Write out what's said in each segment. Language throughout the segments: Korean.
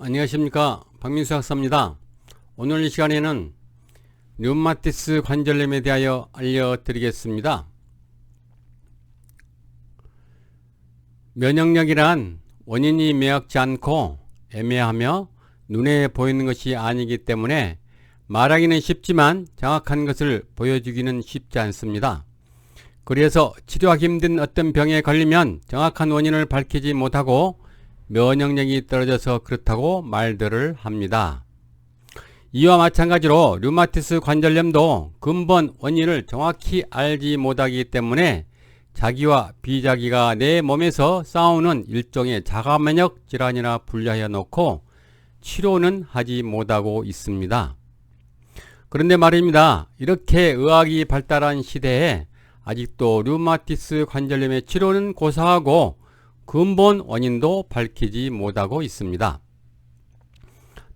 안녕하십니까, 박민수 학사입니다. 오늘 이 시간에는 류마티스 관절염에 대하여 알려드리겠습니다. 면역력이란 원인이 명확지 않고 애매하며 눈에 보이는 것이 아니기 때문에 말하기는 쉽지만 정확한 것을 보여주기는 쉽지 않습니다. 그래서 치료하기 힘든 어떤 병에 걸리면 정확한 원인을 밝히지 못하고 면역력이 떨어져서 그렇다고 말들을 합니다. 이와 마찬가지로 류마티스 관절염도 근본 원인을 정확히 알지 못하기 때문에 자기와 비자기가 내 몸에서 싸우는 일종의 자가면역 질환이라 분류하여 놓고 치료는 하지 못하고 있습니다. 그런데 말입니다. 이렇게 의학이 발달한 시대에 아직도 류마티스 관절염의 치료는 고사하고 근본 원인도 밝히지 못하고 있습니다.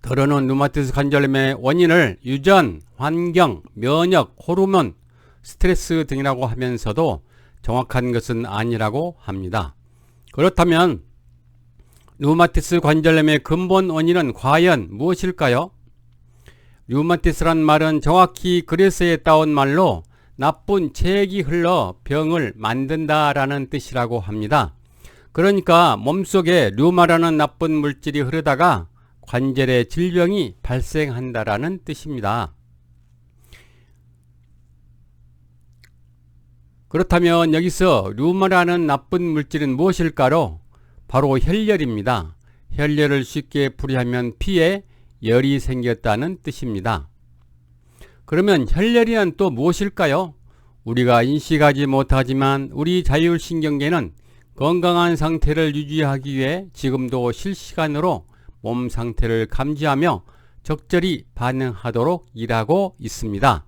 더러는 류마티스 관절염의 원인을 유전, 환경, 면역, 호르몬, 스트레스 등이라고 하면서도 정확한 것은 아니라고 합니다. 그렇다면 류마티스 관절염의 근본 원인은 과연 무엇일까요? 류마티스란 말은 정확히 그리스에 따온 말로 나쁜 체액이 흘러 병을 만든다라는 뜻이라고 합니다. 그러니까 몸속에 류마라는 나쁜 물질이 흐르다가 관절에 질병이 발생한다라는 뜻입니다. 그렇다면 여기서 류마라는 나쁜 물질은 무엇일까로? 바로 혈열입니다. 혈열을 쉽게 풀이하면 피에 열이 생겼다는 뜻입니다. 그러면 혈열이란 또 무엇일까요? 우리가 인식하지 못하지만 우리 자율신경계는 건강한 상태를 유지하기 위해 지금도 실시간으로 몸 상태를 감지하며 적절히 반응하도록 일하고 있습니다.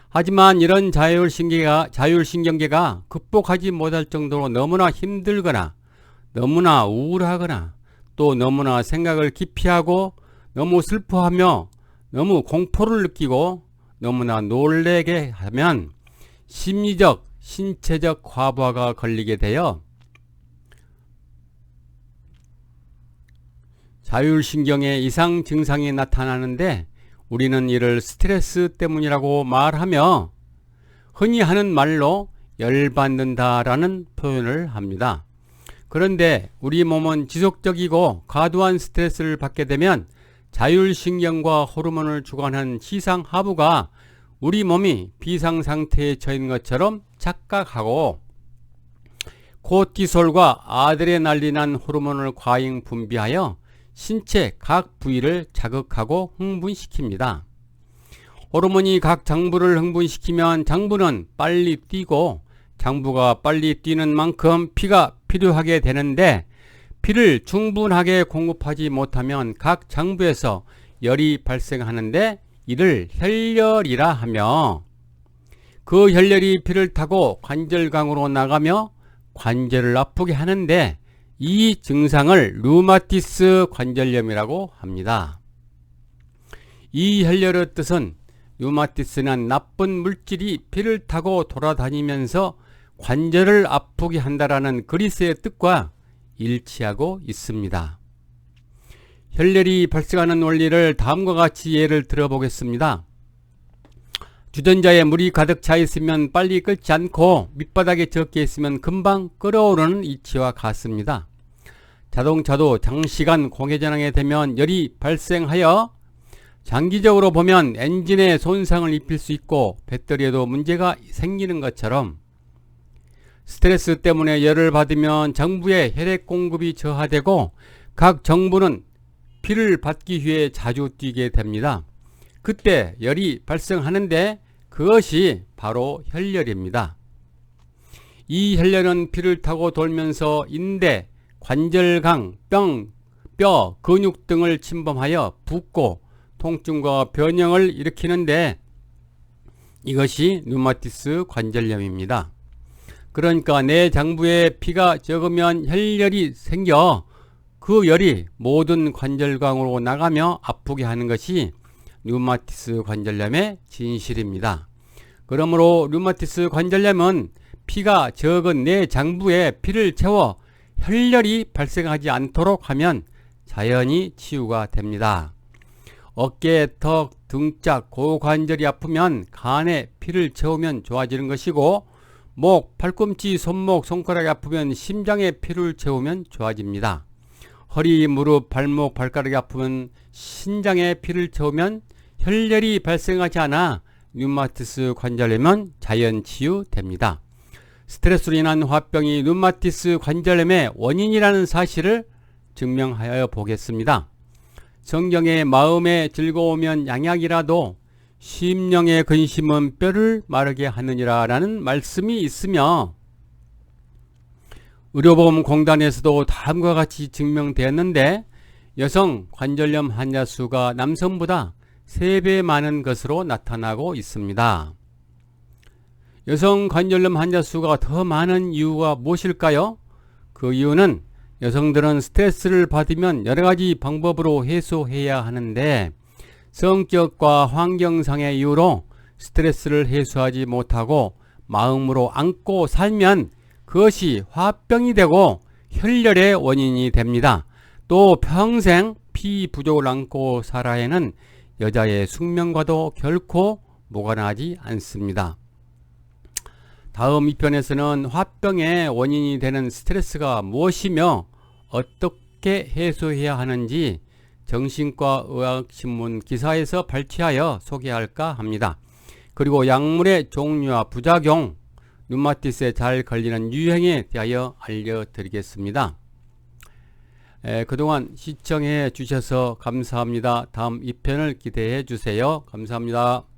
하지만 이런 자율신경계가 극복하지 못할 정도로 너무나 힘들거나 너무나 우울하거나 또 너무나 생각을 기피하고 너무 슬퍼하며 너무 공포를 느끼고 너무나 놀래게 하면 심리적, 신체적 과부하가 걸리게 되어 자율신경의 이상 증상이 나타나는데 우리는 이를 스트레스 때문이라고 말하며 흔히 하는 말로 열받는다라는 표현을 합니다. 그런데 우리 몸은 지속적이고 과도한 스트레스를 받게 되면 자율신경과 호르몬을 주관하는 시상하부가 우리 몸이 비상상태에 처한 것처럼 착각하고 코티솔과 아드레날린한 호르몬을 과잉 분비하여 신체 각 부위를 자극하고 흥분시킵니다. 호르몬이 각 장부를 흥분시키면 장부는 빨리 뛰고 장부가 빨리 뛰는 만큼 피가 필요하게 되는데 피를 충분하게 공급하지 못하면 각 장부에서 열이 발생하는데 이를 혈열이라 하며 그 혈열이 피를 타고 관절강으로 나가며 관절을 아프게 하는데 이 증상을 류마티스 관절염이라고 합니다. 이 혈열의 뜻은 류마티스는 나쁜 물질이 피를 타고 돌아다니면서 관절을 아프게 한다라는 그리스의 뜻과 일치하고 있습니다. 혈열이 발생하는 원리를 다음과 같이 예를 들어보겠습니다. 주전자에 물이 가득 차 있으면 빨리 끓지 않고 밑바닥에 적게 있으면 금방 끓어오르는 이치와 같습니다. 자동차도 장시간 공회전하게 되면 열이 발생하여 장기적으로 보면 엔진에 손상을 입힐 수 있고 배터리에도 문제가 생기는 것처럼 스트레스 때문에 열을 받으면 장부에 혈액 공급이 저하되고 각 정부는 피를 받기 위해 자주 뛰게 됩니다. 그때 열이 발생하는데 그것이 바로 혈열입니다. 이 혈열은 피를 타고 돌면서 인대, 관절강, 뼈, 근육 등을 침범하여 붓고 통증과 변형을 일으키는데 이것이 류마티스 관절염입니다. 그러니까 내 장부에 피가 적으면 혈열이 생겨 그 열이 모든 관절강으로 나가며 아프게 하는 것이 류마티스 관절염의 진실입니다. 그러므로 류마티스 관절염은 피가 적은 내 장부에 피를 채워 혈열이 발생하지 않도록 하면 자연히 치유가 됩니다. 어깨, 턱, 등짝, 고관절이 아프면 간에 피를 채우면 좋아지는 것이고, 목, 팔꿈치, 손목, 손가락이 아프면 심장에 피를 채우면 좋아집니다. 허리, 무릎, 발목, 발가락이 아프면 신장에 피를 채우면 혈열이 발생하지 않아 류마티스 관절염은 자연 치유됩니다. 스트레스로 인한 화병이 류마티스 관절염의 원인이라는 사실을 증명하여 보겠습니다. 성경에 마음의 즐거우면 양약이라도 심령의 근심은 뼈를 마르게 하느니라 라는 말씀이 있으며, 의료보험공단에서도 다음과 같이 증명되었는데 여성 관절염 환자 수가 남성보다 3배 많은 것으로 나타나고 있습니다. 여성 관절염 환자 수가 더 많은 이유가 무엇일까요? 그 이유는 여성들은 스트레스를 받으면 여러가지 방법으로 해소해야 하는데 성격과 환경상의 이유로 스트레스를 해소하지 못하고 마음으로 안고 살면 그것이 화병이 되고 혈열의 원인이 됩니다. 또 평생 피 부족을 안고 살아야하는 여자의 숙명과도 결코 무관하지 않습니다. 다음 2편에서는 화병의 원인이 되는 스트레스가 무엇이며 어떻게 해소해야 하는지 정신과 의학신문 기사에서 발췌하여 소개할까 합니다. 그리고 약물의 종류와 부작용, 류마티스에 잘 걸리는 유형에 대하여 알려드리겠습니다. 그동안 시청해 주셔서 감사합니다. 다음 2편을 기대해 주세요. 감사합니다.